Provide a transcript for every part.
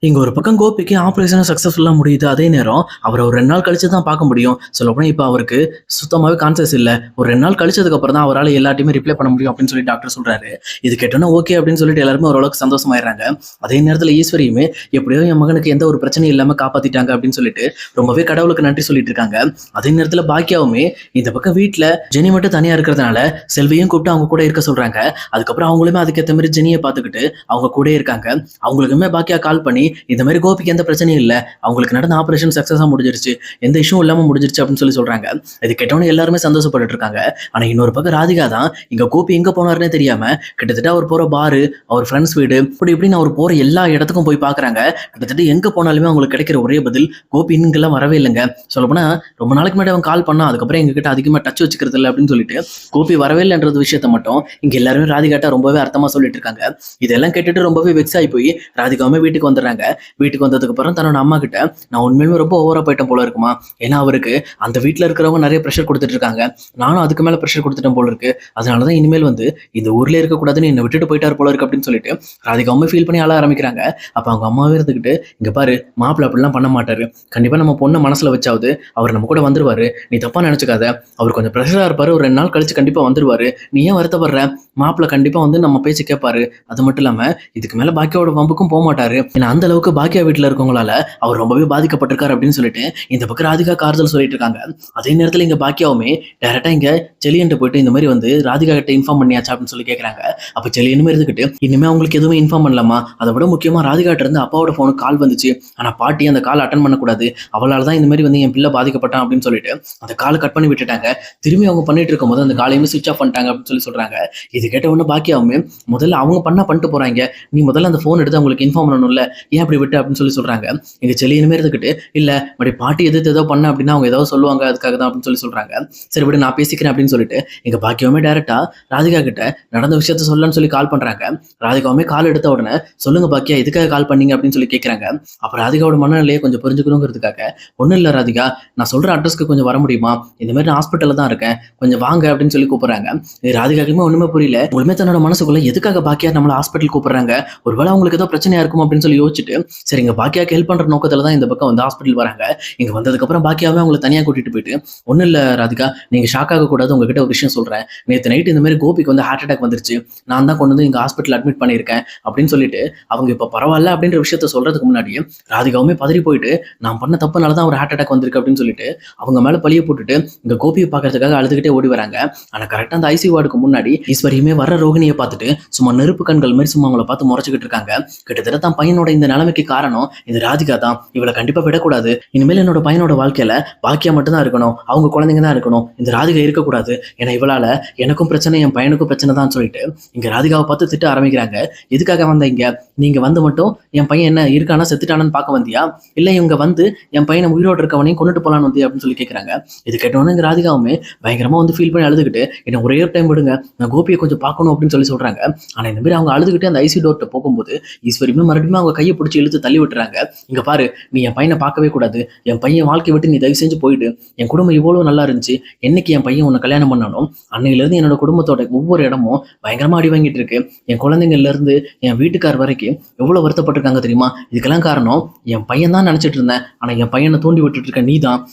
இங்க ஒரு பக்கம் கோபிக்கு ஆபரேஷன் சக்சஸ்ஃபுல்லா முடியுது. அதே நேரம் அவர ஒரு 2 நாள் கழிச்சு தான் பார்க்க முடியும். சொல்லப்போனா இப்ப அவருக்கு சுத்தமாவே கான்ஷியஸ் இல்ல. ஒரு 2 நாள் கழிச்சதுக்கு அப்புறம் தான் அவரால எல்லாத்தையுமே ரிப்ளை பண்ண முடியும் அப்படின்னு சொல்லி டாக்டர் சொல்றாரு. இது கேட்டோனே ஓகே அப்படின்னு சொல்லிட்டு எல்லாருமே ஓரளவுக்கு சந்தோஷமாயிடுறாங்க. அதே நேரத்துல ஈஸ்வரியுமே எப்படியோ என் மகனுக்கு எந்த ஒரு பிரச்சனையும் இல்லாம காப்பாத்திட்டாங்க அப்படின்னு சொல்லிட்டு ரொம்பவே கடவுளுக்கு நன்றி சொல்லிட்டு இருக்காங்க. அதே நேரத்துல பாக்கியாவுமே இந்த பக்கம் வீட்டுல ஜெனி மட்டும் தனியா இருக்கிறதுனால செல்வியும் கூப்பிட்டு அவங்க கூட இருக்க சொல்றாங்க. அதுக்கப்புறம் அவங்களுமே அதுக்கேற்ற மாதிரி ஜெனியை பார்த்துக்கிட்டு அவங்க கூட இருக்காங்க. அவங்களுக்குமே பாக்கியா கால் பண்ணி இந்த மாதிரி கோபிக்கு எந்த பிரச்சனையும் இல்லை, அவங்களுக்கு நடந்த ஆபரேஷன் சக்சஸா முடிஞ்சிருச்சு, எந்த இஷ்யூ இல்லாம முடிஞ்சிருச்சு அப்படின்னு சொல்லி சொல்றாங்க. இது கேட்டவொன்னே எல்லாருமே சந்தோஷப்பட்டு இருக்காங்க. ஆனா இன்னொரு பக்கம் ராதிகா தான் இங்க கோபி எங்க போனாருன்னே தெரியாம கிட்டத்தட்ட அவர் போற பாரு, அவர் ஃப்ரெண்ட்ஸ் வீடு, இப்படி இப்படின்னு அவர் போற எல்லா இடத்துக்கும் போய் பாக்குறாங்க. கிட்டத்தட்ட எங்க போனாலுமே அவங்களுக்கு கிடைக்கிற ஒரே பதில் கோபி இங்கெல்லாம் வரவே இல்லைங்க. சொல்லப்போனா ரொம்ப நாளைக்கு முன்னாடி அவன் கால் பண்ணா, அதுக்கப்புறம் எங்ககிட்ட அதிகமா டச் வச்சுக்கிறது இல்லை அப்படின்னு சொல்லிட்டு கோபி வரவே இல்லைன்றது விஷயத்த மட்டும் இங்க எல்லாருமே ராதிகாட்ட ரொம்பவே அர்த்தமா சொல்லிட்டு இருக்காங்க. இதெல்லாம் கேட்டுட்டு ரொம்பவே வெக்ஸ் ஆகி போய் ராதிகாவுமே வீட்டுக்கு வந்துடுறாங்க. வீட்டுக்கு வந்ததுக்கு அப்புறம் தன்னோட அம்மா கிட்ட நான் உண்மையுமே ரொம்ப ஓவரா போயிட்டேன் போல இருக்குமா, ஏன்னா அவருக்கு அந்த வீட்டில் இருக்கிறவங்க நிறைய ப்ரெஷர் கொடுத்துட்டு இருக்காங்க, நானும் அதுக்கு மேல ப்ரெஷர் கொடுத்துட்டேன் போல இருக்கு, அதனாலதான் இனிமேல் வந்து இந்த ஊர்ல இருக்கக்கூடாதுன்னு என்னை விட்டுட்டு போயிட்டார் போல இருக்கு அப்படின்னு சொல்லிட்டு ராதிகாவுமே ஃபீல் பண்ணி அழ ஆரம்பிக்கிறாங்க. அப்ப அவங்க அம்மாவே இருந்துகிட்டு இங்க பாரு, மாப்பிள்ள அப்படிலாம் பண்ண மாட்டாரு, கண்டிப்பா நம்ம பொண்ணை மனசுல வச்சாவது அவர் நம்ம கூட வந்துருவாரு, நீ தப்பா நினைச்சுக்காத, அவர் கொஞ்சம் ப்ரெஷரா இருப்பாரு, ஒரு 2 நாள் கழிச்சு கண்டிப்பா வந்துருவாரு, நீ ஏன் வருத்தப்படுற, மாப்பிள்ள கண்டிப்பா வந்து நம்ம பேச்சு கேட்பாரு, அது மட்டும் இல்லாம இதுக்கு மேல பாக்கியாவோட வம்புக்கும் போக மாட்டாரு, ஏன்னா அந்த அளவுக்கு பாக்கியா வீட்டுல இருக்கவங்களால அவர் ரொம்பவே பாதிக்கப்பட்டிருக்காரு அப்படின்னு சொல்லிட்டு இந்த பக்கம் ராதிகா கார்தல் சொல்லிட்டு இருக்காங்க. அதே நேரத்துல இங்க பாக்கியாவுமே டைரக்டா இங்க செலியன்ட்டு போயிட்டு இந்த மாதிரி வந்து ராதிகா கிட்ட இன்ஃபார்ம் பண்ணியாச்சா அப்படின்னு சொல்லி கேட்கறாங்க. அப்ப செலியனுமே இருந்துகிட்டு இனிமே அவங்களுக்கு எதுவுமே இன்ஃபார்ம் பண்ணலாமா, அதை விட முக்கியமா ராதிகாட்ட இருந்து அப்பாவோட போனுக்கு கால் வந்துச்சு, ஆனா பாட்டி அந்த கால் அட்டன் பண்ணக்கூடாது, அவளால தான் இந்த மாதிரி வந்து என் பிள்ளை பாதிக்கப்பட்டான் அப்படின்னு சொல்லிட்டு அந்த காலை கட் பண்ணி விட்டுட்டாங்க. திரும்பி அவங்க பண்ணிட்டு இருக்கும் போது அந்த காலையுமே சுவிச் ஆஃப் பண்ணிட்டாங்க அப்படின்னு சொல்லி சொல்றாங்க. இது கேட்ட உடனே பாக்கியாவுமே முதல்ல அவங்க பண்ணிட்டு போறாங்க, நீ முதல்ல அந்த போன் எடுத்து அவங்களுக்கு இன்ஃபார்ம் பண்ணணும்ல, ஏன் அப்படி விட்டு அப்படின்னு சொல்லி சொல்றாங்க. எங்க செல்லியுமே இருந்துகிட்டு இல்ல மறுபடி பாட்டி எதிர்த்து ஏதோ பண்ண அப்படின்னா அவங்க ஏதாவது சொல்லுவாங்க, அதுக்காக தான் அப்படின்னு சொல்லி சொல்றாங்க. சரி விட நான் பேசிக்கிறேன் அப்படின்னு சொல்லிட்டு எங்க பாக்கியவுமே டைரக்டா ராதிகா கிட்ட நடந்த விஷயத்த சொல்லன்னு சொல்லி கால் பண்றாங்க. ராதிகாவுமே கால் எடுத்த உடனே சொல்லுங்க பாக்கியா, எதுக்காக கால் பண்ணீங்க அப்படின்னு சொல்லி கேட்கறாங்க. அப்ப ராதிகாவோட மனநிலையை கொஞ்சம் புரிஞ்சுக்கணுங்கிறதுக்காக ஒன்றும் இல்லை ராதிகா, நான் சொல்ற அட்ரஸ்க்கு கொஞ்சம் வர முடியுமா, இந்த மாதிரி நான் ஹாஸ்பிட்டல்ல தான் இருக்கேன், கொஞ்சம் வாங்க அப்படின்னு சொல்லி கூப்பிடுறாங்க. ராதிகாக்குமே ஒண்ணுமே புரியல, ஒண்ணுமே தன்னோட மனசுக்குள்ள எதுக்காக பாக்கியா நம்மள ஹாஸ்பிட்டல் கூப்பிடுறாங்க, ஒருவேளை அவங்களுக்கு ஏதோ பிரச்சனையா இருக்கும் அப்படின்னு சொல்லி யோசிச்சுட்டு சரிங்க பாக்கியாக்கு ஹெல்ப் பண்ற நோக்கத்துல தான் இந்த பக்கம் வந்து ஹாஸ்பிட்டல் வராங்க. இங்க வந்ததுக்கு அப்புறம் பாக்கியாவே அவங்களை தனியா கூட்டிட்டு போயிட்டு ஒன்னும் இல்ல ராதிகா, நீங்க ஷாக் ஆக கூடாது, உங்ககிட்ட ஒரு விஷயம் சொல்றேன், நேற்று நைட் இந்த மாதிரி கோபிக்கு வந்து ஹார்ட் அட்டாக் வந்துருச்சு, நான் தான் கொண்டு வந்து இங்க ஹாஸ்பிட்டல் அட்மிட் பண்ணியிருக்கேன் அப்படின்னு சொல்லிட்டு அவங்க இப்ப பரவாயில்ல அப்படின்ற விஷயத்த சொல்றதுக்கு முன்னாடியே ராதிகாவுமே பதறி போயிட்டு நான் பண்ண தப்புனாலதான் ஒரு ஹார்ட் அட்டாக் வந்திருக்கு அப்படின்னு சொல்லிட்டு அவங்க மேல பழிய போட்டுட்டு இங்க கோபியை பாக்குறதுக்காக அழுதுகிட்டே ஓடி வராங்க. ஆனா கரெக்டா அந்த ஐசி வார்டுக்கு முன்னாடி ஈஸ்வரியுமே வர ரோகிணியை பார்த்துட்டு சும்மா நெருப்பு கண்கள் மாதிரி சும்மா அவங்கள பார்த்து முறைச்சுக்கிட்டு இருக்காங்க. கிட்டத்தட்ட தான் பையனோட இந்த நிலைமைக்கு காரணம் இந்த ராதிகா தான், இவளை கண்டிப்பா விடக்கூடாது, இனிமேல் என்னோட பையனோட வாழ்க்கையில பாக்கியா மட்டும் தான் இருக்கணும், அவங்க குழந்தைங்க தான் இருக்கணும், இந்த ராதிகா இருக்கக்கூடாது, ஏன்னா இவளால எனக்கும் பிரச்சனை என் பையனுக்கும் பிரச்சனை தான் சொல்லிட்டு இங்க ராதிகாவை பார்த்து திட்ட ஆரம்பிக்கிறாங்க. எதுக்காக வந்தீங்க, நீங்க வந்து மட்டும் என் பையன் என்ன இருக்கானா செத்துட்டானு பார்க்க வந்தியா, இல்ல இவங்க வந்து என் பையனை உயிரோடு இருக்கவனையும் கொண்டுட்டு போலான்னு வந்து அப்படின்னு சொல்லி கேட்கறாங்க. இது கேட்டவொன்னே இங்க ராதிகாவுமே பயங்கரமா வந்து ஃபீல் பண்ணி அழுதுகிட்டு என்ன ஒரே டைம் விடுங்க, நான் கோபியை கொஞ்சம் பார்க்கணும் அப்படின்னு சொல்லி சொல்றாங்க. ஆனா இந்த மாதிரி அவங்க அழுதுகிட்டு அந்த ஐசி டோர்ட்ட போகும்போது ஈஸ்வரியுமே மறுபடியும் அவங்க கையை பிடிச்சி இழுத்து தள்ளி விட்டுறாங்க. இங்க பாரு, நீ என் பையனை பார்க்கவே கூடாது, என் பையன் வாழ்க்கை விட்டு நீ தயவு செஞ்சு போயிடு, என் குடும்பம் இவ்வளவு நல்லா இருந்துச்சு, என்னைக்கு என் பையன் உன்னை கல்யாணம் பண்ணணும் அன்னையில இருந்து என்னோட குடும்பத்தோட ஒவ்வொரு இடமும் பயங்கரமா அடி வாங்கிட்டு இருக்கு, என் குழந்தைங்கள்ல இருந்து என் வீட்டுக்கார் வரைக்கும் எவ்வளவு வருத்தப்பட்டிருக்காங்க தெரியுமா, இதுக்கெல்லாம் காரணம் என் பையன் தான் நினைச்சிட்டு இருந்தேன், ஆனா என் பையனை தூண்டி விட்டுட்டு இருக்க நீ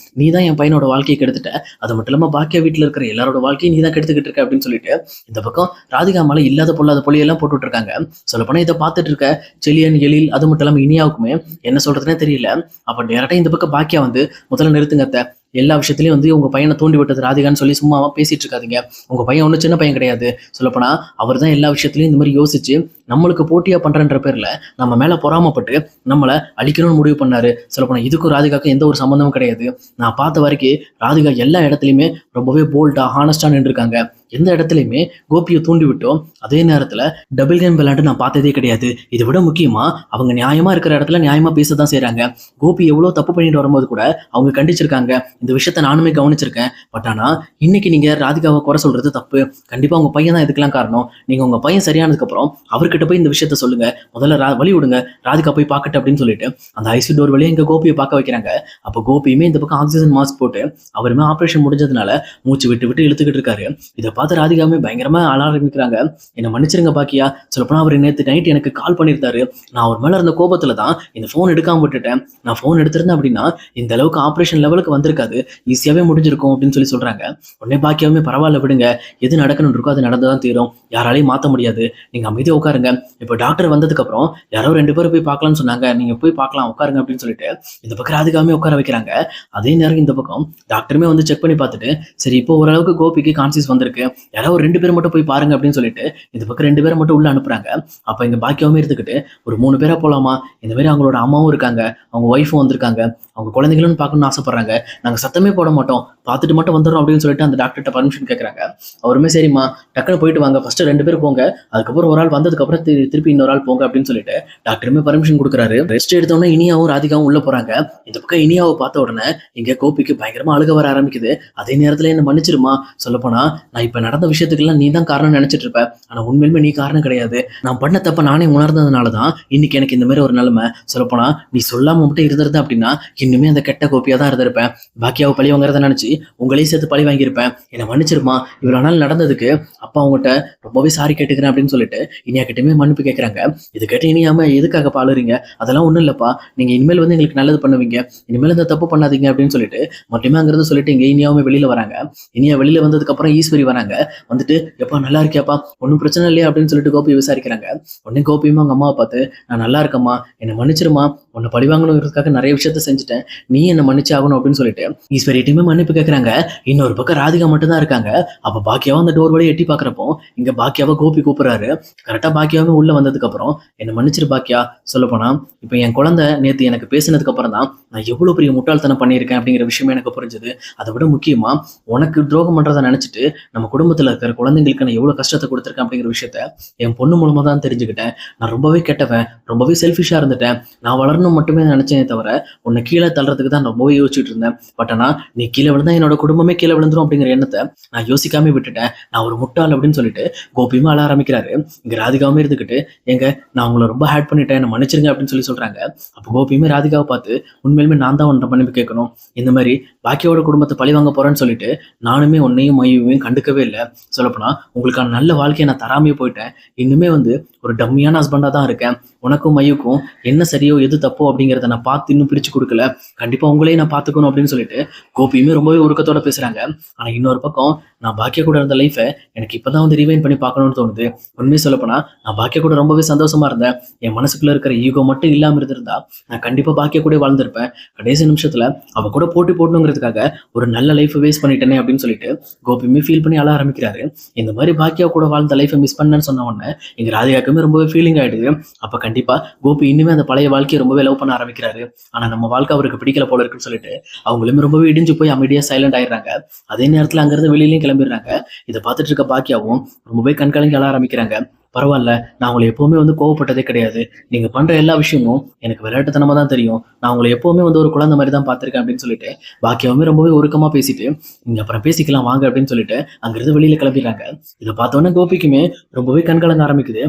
தான் என் பையனோட வாழ்க்கையை கெடுத்துட்ட, அது மட்டும் இல்லாம பாக்கிய வீட்டுல இருக்கிற எல்லாரோட வாழ்க்கையை நீ தான் கெடுத்துக்கிட்டு இருக்க அப்படின்னு சொல்லிட்டு இந்த பக்கம் ராதிகா மேல இல்லாத பொல்லாத பொலியெல்லாம் போட்டுட்டு இருக்காங்க. சொல்லப்போனா இதை பார்த்துட்டு இருக்க செலியன் எழில் அது மட்டும் இல்லாம இனியாவுக்குமே என்ன சொல்றதுன்னே தெரியல. அப்ப டேரக்டா இந்த பக்கம் பாக்கியா வந்து முதல்ல நிறுத்துங்க அத்தை, எல்லா விஷயத்திலையும் வந்து உங்க பையனை தூண்டி விட்டது ராதிகான்னு சொல்லி சும்மாவா பேசிட்டு இருக்காதீங்க, உங்க பையன் ஒன்றும் சின்ன பையன் கிடையாது, சொல்லப்போனா அவர் தான் எல்லா விஷயத்திலையும் இந்த மாதிரி யோசிச்சு நம்மளுக்கு போட்டியா பண்றன்ற பேர்ல நம்ம மேல பொறாமப்பட்டு நம்மளை அழிக்கணும்னு முடிவு பண்ணாரு. சொல்லப்போனா இதுக்கும் ராதிகாக்கும் எந்த ஒரு சம்பந்தமும் கிடையாது, நான் பார்த்த வரைக்கும் ராதிகா எல்லா இடத்துலையுமே ரொம்பவே போல்டா ஹானஸ்டா நின்றுருக்காங்க, எந்த இடத்துலையுமே கோபியை தூண்டி விட்டோம் அதே நேரத்துல டபுள் கேம் விளையாண்டு நான் பார்த்ததே கிடையாது, இதை விட முக்கியமா அவங்க நியாயமா இருக்கிற இடத்துல நியாயமா பேசதான் செய்யறாங்க, கோபி எவ்வளவு தப்பு பண்ணிட்டு வரும்போது கூட அவங்க கண்டிச்சிருக்காங்க, இந்த விஷயத்த நானுமே கவனிச்சிருக்கேன், பட் ஆனா இன்னைக்கு நீங்க ராதிகாவை குறை சொல்றது தப்பு, கண்டிப்பா உங்க பையன் தான் இதுக்கெல்லாம் காரணம், நீங்க உங்க பையன் சரியானதுக்கு அப்புறம் அவர் கிட்ட போய் இந்த விஷயத்த சொல்லுங்க, முதல்ல வழி விடுங்க, ராதிகா போய் பார்க்கட்டும் அப்படின்னு சொல்லிட்டு அந்த ஐசி டோர் வழியா இங்க கோபியை பார்க்க வைக்கிறாங்க. அப்போ கோபியுமே இந்த பக்கம் ஆக்சிஜன் மாஸ்க் போட்டு அவருமே ஆபரேஷன் முடிஞ்சதுனால மூச்சு விட்டு விட்டு இழுத்துக்கிட்டு இருக்காரு. இதை பார்த்து ராதிகாவுமே பயங்கரமா அழ ஆரம்பிக்கிறாங்க. என்ன மன்னிச்சிருங்க பாக்கியா, சொல்லப்போனா அவர் நேற்று நைட் எனக்கு கால் பண்ணியிருந்தாரு. நான் அவர் மேல இருந்த கோபத்துல தான் இந்த போன் எடுக்காம விட்டுட்டேன். நான் போன் எடுத்திருந்தேன் அப்படின்னா இந்த அளவுக்கு ஆபரேஷன் லெவலுக்கு வந்திருக்காது, ஈஸியாவே முடிஞ்சிருக்கும் அப்படின்னு சொல்றாங்க. உடனே பாக்கியாவுமே பரவாயில்ல விடுங்க, எது நடக்கணும் இருக்கோ அது நடந்துதான் தீரும், யாராலையும் மாற்ற முடியாது, நீங்க அமைதியா உட்காருங்க. இப்போ டாக்டர் வந்ததுக்கு அப்புறம் யாரோ 2 பேரும் போய் பார்க்கலாம்னு சொன்னாங்க, நீங்க போய் பார்க்கலாம் உட்காருங்க அப்படின்னு சொல்லிட்டு இந்த பக்கம் ராதிகாவுமே உட்கார வைக்கிறாங்க. அதே நேரம் இந்த பக்கம் டாக்டருமே வந்து செக் பண்ணி பார்த்துட்டு சரி இப்போ ஓரளவுக்கு கோபிக்கு கான்சியஸ் வந்திருக்கு, யாராவது 2 பேர் மட்டும் போய் பாருங்க அப்படின்னு சொல்லிட்டு இந்த பக்கம் 2 பேரை மட்டும் உள்ள அனுப்புறாங்க. அப்ப இங்க பாக்கியாவுமே எடுத்துக்கிட்டு ஒரு 3 பேரா போலாமா, இந்த மாதிரி அவங்களோட அம்மாவும் இருக்காங்க, அவங்க ஒய்ஃபும் வந்திருக்காங்க, அவங்க குழந்தைகளும் பார்க்கணும்னு ஆசைப்படுறாங்க, நாங்க சத்தமே போட மாட்டோம், பார்த்துட்டு மட்டும் வந்துடும் அப்படின்னு சொல்லிட்டு அந்த டாக்டர்கிட்ட பர்மிஷன் கேட்கறாங்க. அவருமே சரிம்மா டக்குன்னு போயிட்டு வாங்க, ஃபர்ஸ்ட் 2 பேர் போங்க, அதுக்கப்புறம் ஒரு ஆள் வந்ததுக்கு அப்புறம் திருப்பி இன்னொரு ஆள் போங்க அப்படின்னு சொல்லிட்டு டாக்டருமே பர்மிஷன் கொடுக்குறாரு. ரெஸ்ட் எடுத்தோன்னே இனியாவும் ராதிகாவும் உள்ள போறாங்க. இந்த பக்கம் இனியாவை பார்த்த உடனே இங்க கோபிக்கு பயங்கரமா அழுக வர ஆரம்பிக்குது. அதே நேரத்துல என்ன மன்னிச்சிருமா, சொல்லப்போனா நான் இப்ப நடந்த விஷயத்துக்கெல்லாம் நீ தான் காரணம் நினைச்சிட்டு இருப்ப, ஆனா உண்மையிலுமே நீ காரணம் கிடையாது, நான் பண்ண தப்ப நானே உணர்ந்ததுனாலதான் இன்னைக்கு எனக்கு இந்த மாதிரி ஒரு நிலைமை. சொல்லப்போனா நீ சொல்லாம மட்டும் இருந்திருந்த அப்படின்னா இன்னுமே அந்த கெட்ட கோப்பியா தான் இருந்திருப்பேன், பாக்கியாவை பழி வாங்குறத நினைச்சு உங்களையும் சேர்த்து பழி வாங்கியிருப்பேன், என்ன மன்னிச்சிருமா, இவ்வளவு நாள் நடந்ததுக்கு அப்பா அவங்ககிட்ட ரொம்பவே சாரி கேட்டுக்கிறேன் அப்படின்னு சொல்லிட்டு இனியா கிட்டமே மன்னிப்பு கேட்கறாங்க. இது கேட்டு இனியாம எதுக்காக பாளுறீங்க, அதெல்லாம் ஒண்ணும் இல்லப்பா, நீங்க இனிமேல் வந்து எங்களுக்கு நல்லது பண்ணுவீங்க, இனிமேல் இந்த தப்பு பண்ணாதீங்க அப்படின்னு சொல்லிட்டு மட்டுமே அங்கிருந்து சொல்லிட்டு இங்க இனியாவுமே வெளியில வராங்க. இனியா வெளியில வந்ததுக்கு அப்புறம் ஈஸ்வரி வராங்க. வந்துட்டு எப்பா நல்லா இருக்கியாப்பா, ஒன்றும் பிரச்சனை இல்லையா அப்படின்னு சொல்லிட்டு கோபி விசாரிக்கிறாங்க. உடனே கோபியுமா அவங்க அம்மாவை பார்த்து நான் நல்லா இருக்கம்மா, என்னை மன்னிச்சிருமா, உன்னை பழி வாங்கணுங்கிறதுக்காக நிறைய விஷயத்த செஞ்சுட்டேன், நீ என்ன மன்னிச்சு ஆகணும் அப்படின்னு சொல்லிட்டு ஈஸ்வரியுமே மன்னிப்பு கேட்கறாங்க. இன்னொரு பக்கம் ராதிகா மட்டும் தான் இருக்காங்க. அப்ப பாக்கியாவா அந்த டோர் வழியை எட்டி பாக்குறப்போ இங்க பாக்கியாவை கோபி கூப்பிடுறாரு. கரெக்டா பாக்கியாவே உள்ள வந்ததுக்கு அப்புறம் என்ன மன்னிச்சிரு பாக்கியா, சொல்ல போனா இப்ப என் குழந்தை நேத்து எனக்கு பேசினதுக்கு அப்புறம் தான் நான் எவ்வளவு பெரிய முட்டாள்தனம் பண்ணியிருக்கேன் அப்படிங்கிற விஷயமே எனக்கு புரிஞ்சுது. அதை விட முக்கியமா உனக்கு துரோகம் பண்றதை நினைச்சிட்டு நம்ம குடும்பத்துல இருக்கிற குழந்தைங்களுக்கு நான் எவ்வளவு கஷ்டத்தை கொடுத்துருக்கேன் அப்படிங்கிற விஷயத்த என் பொண்ணு மூலமா தான் தெரிஞ்சுக்கிட்டேன். நான் ரொம்பவே கெட்டவன், ரொம்பவே செல்ஃபிஷா இருந்துட்டேன், நான் வளரணும் மட்டுமே நினைச்சேனே தவிர உன்னை கீழே தள்ளுறதுக்கு தான் ரொம்பவே யோசிச்சுட்டு இருந்தேன். பட் ஆனா நீ கீழே விழுந்தா என்னோட குடும்பமே கீழே விழுந்துரும் அப்படிங்கிற எண்ணத்தை நான் யோசிக்காம விட்டுட்டேன், நான் ஒரு முட்டாள் அப்படின்னு சொல்லிட்டு கோபியுமா அழ ஆரம்பிக்கிறாரு. இங்க ராதிகாவுமே இருந்துக்கிட்டு எங்க நான் உங்களை ரொம்ப ஹேட் பண்ணிட்டேன், என்ன மன்னிச்சிருங்க அப்படின்னு சொல்றாங்க. அப்போ கோபியுமே ராதிகாவை பார்த்து உண்மையிலுமே நான் தான் உன்னை மன்னிப்பு கேட்கணும், இந்த மாதிரி பாக்கியோட குடும்பத்தை பழி வாங்க போறேன்னு சொல்லிட்டு நானுமே உன்னையும் மையையும் கண்டுக்கவே இல்லை, சொல்லப்போனா உங்களுக்கான நல்ல வாழ்க்கையை நான் தராமையே போயிட்டேன், இன்னுமே வந்து ஒரு டம்மியான ஹஸ்பண்டா தான் இருக்கேன், உனக்கும் மையுக்கும் என்ன சரியோ எது தப்போ அப்படிங்கிறத நான் பார்த்து இன்னும் பிரிச்சு கொடுக்கல, கண்டிப்பா உங்களையும் நான் பார்த்துக்கணும் அப்படின்னு சொல்லிட்டு கோபியுமே ரொம்பவே உருக்கத்தோட பேசுறாங்க. ஆனா இன்னொரு பக்கம் நான் பாக்கிய கூட இருந்த லைஃபை எனக்கு இப்பதான் வந்து ரிவைன் பண்ணி பார்க்கணும்னு தோணுது. உண்மையை சொல்லப்போனா நான் பாக்கிய கூட ரொம்பவே சந்தோஷமா இருந்தேன், என் மனசுக்குள்ள இருக்கிற ஈகோ மட்டும் இல்லாம இருந்திருந்தா நான் கண்டிப்பா பாக்கிய கூட வாழ்ந்திருப்பேன். கடைசி நிமிஷத்துல அவ கூட போட்டி போடணுங்கிறதுக்காக ஒரு நல்ல லைஃப் வேஸ்ட் பண்ணிட்டேனே அப்படின்னு சொல்லிட்டு கோபியுமே ஃபீல் பண்ணி அழ ஆரம்பிக்கிறாரு. இந்த மாதிரி பாக்கியா கூட வாழ்ந்த லைஃபை மிஸ் பண்ணேன்னு சொன்ன உடனே எங்க ராதிகாக்குமே ரொம்பவே ஃபீலிங் ஆயிடுது. அப்ப கண்டிப்பா கோபி இன்னுமே அந்த பழைய வாழ்க்கையை ரொம்பவே லவ் பண்ண ஆரம்பிக்கிறாரு. ஆனா நம்ம வாழ்க்கை அவருக்கு பிடிக்கல போல இருக்குன்னு சொல்லிட்டு அவங்களுமே ரொம்பவே இடிஞ்சு போய் அமைதியா சைலண்ட் ஆயிடுறாங்க. அதே நேரத்துல அங்கிருந்து வெளியிலயும் கிளம்பிடுறாங்க. இதை பார்த்துட்டு இருக்க பாக்கியாவும் ரொம்பவே கண்கலங்கி அழ ஆரம்பிக்கிறாங்க. பரவாயில்ல, நான் உங்களை எப்பவுமே வந்து கோவப்பட்டதே கிடையாது, நீங்க பண்ற எல்லா விஷயமும் எனக்கு விளையாட்டுத்தனமா தான் தெரியும், நான் உங்களை எப்பவுமே வந்து ஒரு குழந்தை மாதிரி தான் பார்த்திருக்கேன் அப்படின்னு சொல்லிட்டு பாக்கியாவுமே ரொம்பவே ஒருக்கமா பேசிட்டு நீங்க அப்புறம் பேசிக்கலாம் வாங்க அப்படின்னு சொல்லிட்டு அங்கிருந்து வெளியில கிளம்பிடுறாங்க. இதை பார்த்தோன்னே கோபிக்குமே ரொம்பவே கண்கலங்க ஆரம்பிக்குது.